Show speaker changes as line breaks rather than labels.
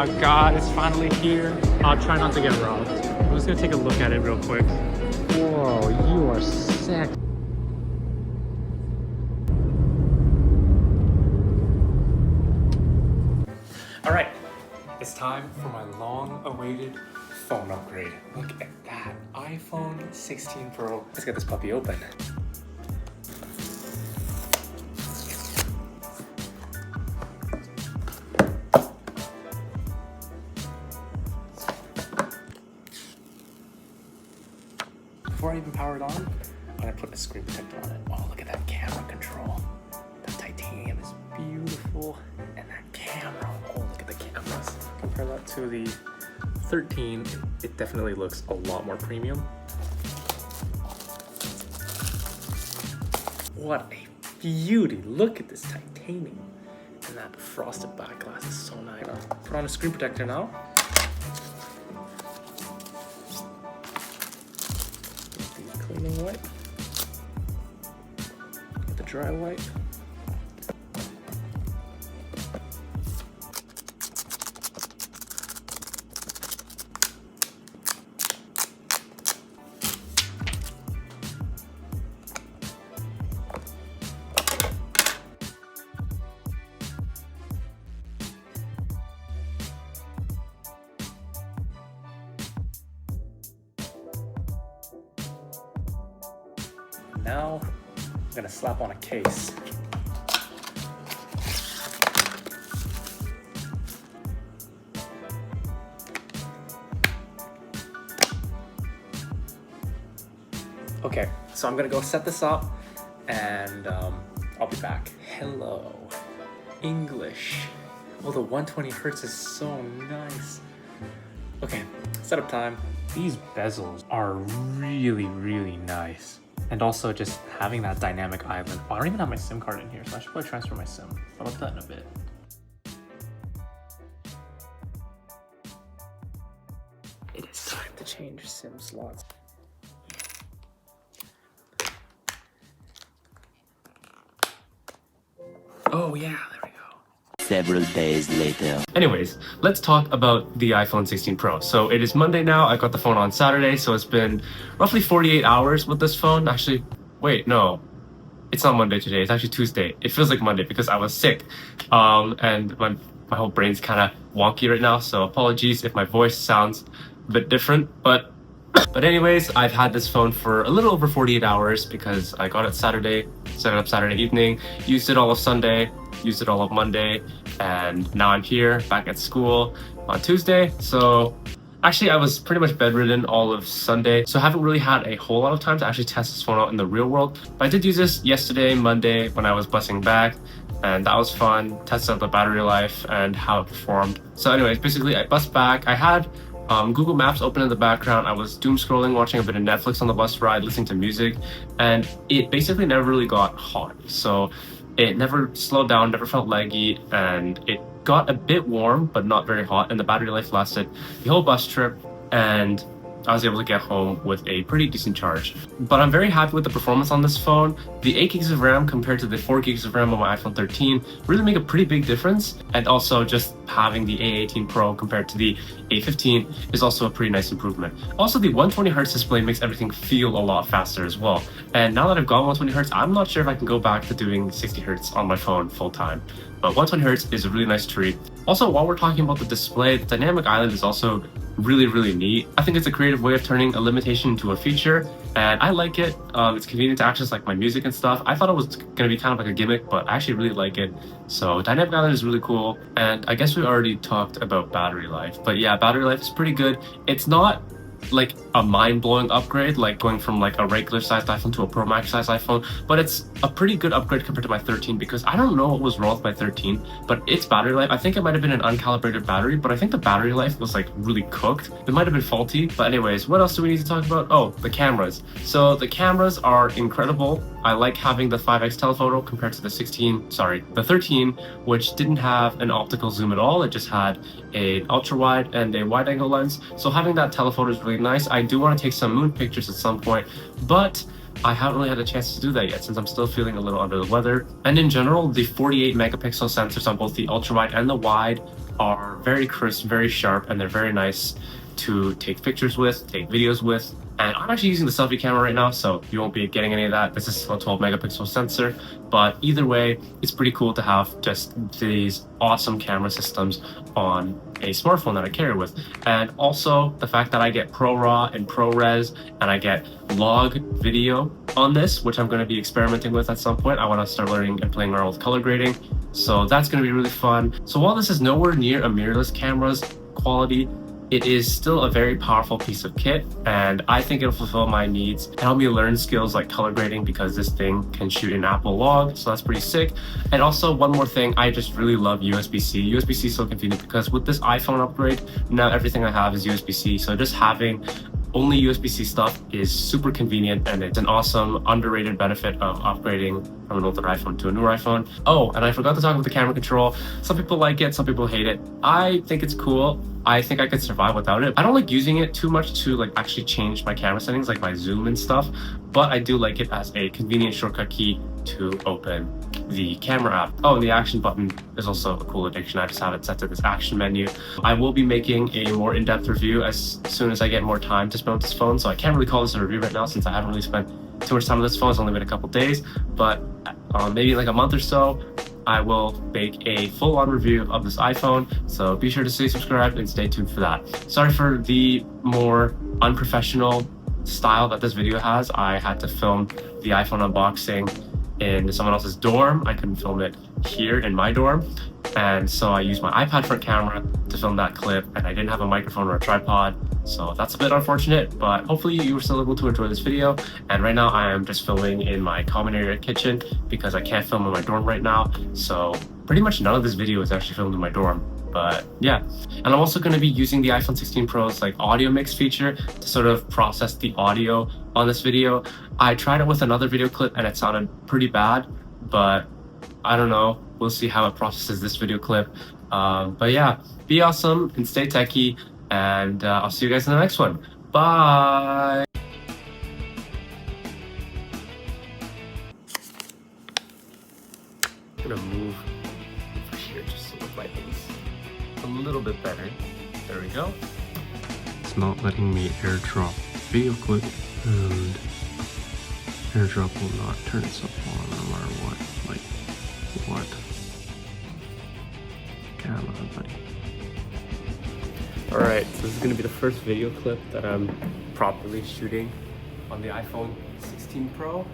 my god, it's finally here. I'll try not to get robbed. I'm just gonna take a look at it real quick. Whoa, you are sick. Alright, it's time for my long-awaited phone upgrade. Look at that, iPhone 16 Pro. Let's get this puppy open. Before I even power it on, I'm gonna put a screen protector on it. Oh, look at that camera control. That titanium is beautiful. And that camera, oh, look at the cameras. Compare that to the 13, it definitely looks a lot more premium. What a beauty. Look at this titanium. And that frosted back glass is so nice. Put on a screen protector now. Cleaning wipe, get the dry wipe. Now, I'm gonna slap on a case. Okay, so I'm gonna go set this up and I'll be back. Hello, English. Oh, the 120 hertz is so nice. Okay, setup time. These bezels are really, really nice. And also just having that dynamic island. Oh, I don't even have my SIM card in here, so I should probably transfer my SIM. But I'll do that in a bit. It is time to change SIM slots. Oh yeah, there we go.
Several days later.
Anyways, let's talk about the iPhone 16 Pro. So it is Monday now. I got the phone on Saturday, so it's been roughly 48 hours with this phone. Actually, wait, no. It's not Monday today. It's actually Tuesday. It feels like Monday because I was sick. And my whole brain's kind of wonky right now, so apologies if my voice sounds a bit different. But anyways, I've had this phone for a little over 48 hours because I got it Saturday, set it up Saturday evening, used it all of Sunday, used it all of Monday, and now I'm here back at school on Tuesday. So actually I was pretty much bedridden all of Sunday, so I haven't really had a whole lot of time to actually test this phone out in the real world. But I did use this yesterday, Monday, when I was busing back, and that was fun. Tested out the battery life and how it performed. So anyways, basically I bus back. I had Google Maps open in the background. I was doom scrolling, watching a bit of Netflix on the bus ride, listening to music, and it basically never really got hot. So it never slowed down, never felt laggy, and it got a bit warm, but not very hot, and the battery life lasted the whole bus trip, and I was able to get home with a pretty decent charge. But I'm very happy with the performance on this phone. The 8 gigs of RAM compared to the 4 gigs of RAM on my iPhone 13 really make a pretty big difference. And also just having the A18 Pro compared to the A15 is also a pretty nice improvement. Also, the 120Hz display makes everything feel a lot faster as well. And now that I've got 120Hz, I'm not sure if I can go back to doing 60Hz on my phone full time. But 120Hz is a really nice treat. Also, while we're talking about the display, the dynamic island is also really, really neat. I think it's a creative way of turning a limitation into a feature, and I like it. It's convenient to access like my music and stuff. I thought it was gonna be kind of like a gimmick, but I actually really like it. So dynamic island is really cool. And I guess we already talked about battery life, but yeah, battery life is pretty good. It's not like a mind-blowing upgrade, like going from like a regular sized iPhone to a Pro Max sized iPhone, but it's a pretty good upgrade compared to my 13, because I don't know what was wrong with my 13, but its battery life, I think it might have been an uncalibrated battery, but I think the battery life was like really cooked. It might have been faulty. But anyways, what else do we need to talk about? Oh, the cameras. So the cameras are incredible. I like having the 5x telephoto compared to the 13, which didn't have an optical zoom at all. It just had an ultra wide and a wide angle lens. So having that telephoto is really nice. I do want to take some moon pictures at some point, but I haven't really had a chance to do that yet since I'm still feeling a little under the weather. And in general, the 48 megapixel sensors on both the ultra wide and the wide are very crisp, very sharp, and they're very nice to take pictures with, take videos with. And I'm actually using the selfie camera right now, so you won't be getting any of that. This is a 12 megapixel sensor, but either way, it's pretty cool to have just these awesome camera systems on a smartphone that I carry with. And also the fact that I get ProRAW and ProRes, and I get log video on this, which I'm going to be experimenting with at some point. I want to start learning and playing around with color grading. So that's going to be really fun. So while this is nowhere near a mirrorless camera's quality, it is still a very powerful piece of kit, and I think it'll fulfill my needs and help me learn skills like color grading, because this thing can shoot in Apple log, so that's pretty sick. And also one more thing, I just really love USB-C. USB-C is so convenient because with this iPhone upgrade, now everything I have is USB-C, so just having only USB-C stuff is super convenient, and it's an awesome underrated benefit of upgrading from an older iPhone to a newer iPhone. Oh, and I forgot to talk about the camera control. Some people like it, some people hate it. I think it's cool. I think I could survive without it. I don't like using it too much to like actually change my camera settings, like my zoom and stuff, but I do like it as a convenient shortcut key to open the camera app. Oh, and the action button is also a cool addition. I just have it set to this action menu. I will be making a more in-depth review as soon as I get more time to spend with this phone, so I can't really call this a review right now since I haven't really spent too much time with this phone. It's only been a couple days, but maybe like a month or so, I will make a full-on review of this iPhone, so be sure to stay subscribed and stay tuned for that. Sorry for the more unprofessional style that this video has. I had to film the iPhone unboxing in someone else's dorm. I couldn't film it here in my dorm, and so I used my iPad front camera to film that clip, and I didn't have a microphone or a tripod, so that's a bit unfortunate, but hopefully you were still able to enjoy this video. And right now I am just filming in my common area kitchen because I can't film in my dorm right now, so pretty much none of this video is actually filmed in my dorm. But yeah, and I'm also going to be using the iPhone 16 Pro's like audio mix feature to sort of process the audio on this video. I tried it with another video clip and it sounded pretty bad, but I don't know, we'll see how it processes this video clip. But yeah, be awesome and stay techie, and I'll see you guys in the next one. Bye. I'm gonna move over here just so the lighting's a little bit better. There we go. It's not letting me airdrop video clip, and airdrop will not turn itself on no matter what. Like, what? Come on, buddy. Alright, so this is going to be the first video clip that I'm properly shooting on the iPhone 16 Pro.